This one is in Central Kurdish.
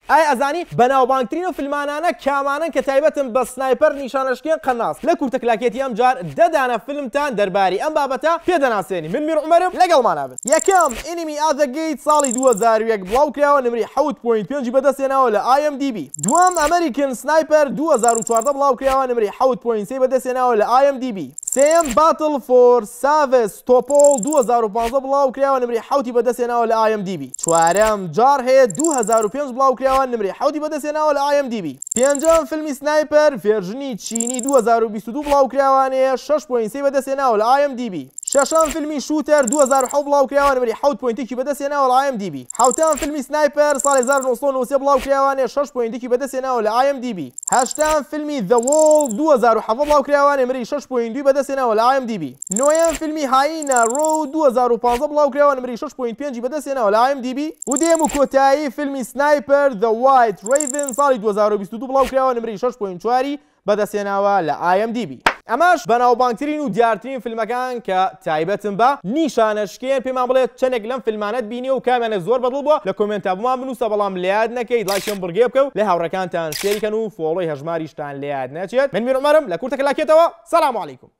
ئایا ئەزانی بەناوبانگترین فیلمانانە کامانن کە تایبەتن بە سنایپەر نیشانەشکێن قەناس لە کورتە کلاکێتی ئەم جار دەدانە فیلمتان دەرباری ئەم بابەتە پێدەناسێنی من میر عومەرم لەگەڵمانە بن. یەکەم ئینیمی ئات دە گەیت ساڵی 2001 بڵاوکراوە نمری 7.5 بەدەستێناوە لە IMDb. دووەم ئەمریکن سنایپەر 2014 بڵاوکراوە نمری 7.3 بەدەستێناوە لە IMDb. سێم باتل فۆر ساڤستۆپۆل 2015 بڵاوکراوە نمری 7 بەدەستێناوە لە IMDb. چوارەم جارهێد 2005 بڵاوکراوە نمری 7 بەدەستێناوە لە IMDb. پێنجەم فیلمی سنایپەر ڤێرژنی چینی 2022 بڵاوکراوانەیە 6.3 بەدەستێناوە لە IMDb. ششم فیلمی شوتر 2007 بڵاوکراوە نمری 7.1 بەدەستێناوە لە IMDb. حوتەم فیلمی سنایپەر ساڵی 1993 بڵاوکراوانەیە 6.1 بەدەستێناوە لە IMDb. هەشتم فیلمی The Wall 2007 بڵاوکراوە نمری 6.2 بەدەستێناوە لە IMDb. نۆیەم فیلمی هاینا ڕۆ 2015 بڵاوکراوە نمری 6.5 بەدەستێناوە لە IMDb. و دێم و کۆتایی فیلمی سنایپەر The White Raven ساڵی 2022 بڵاوکراوە نمری 6.4 بەدەستێناوە لە IMDb. ئەماش بەناوبانگترین و دیارترین فیلمەکان کە تایبەتن بە نیشانەشکێن پێمان بڵێت چەندێک لەم فیلمانەت بینی و کامێنە زۆر بەدڵ بووە لە کۆمنتە بمان بنووسە بەڵام لەیاد نەکەیت لایکم بڕگێ بکەو لە هاوڕەکانتان شێریکەن و فۆڵۆی هەژماریشتان لەیاد نەچێت. من میر عومەرم لە کورتە کلاکێتەوە سەلام عەلیکوم.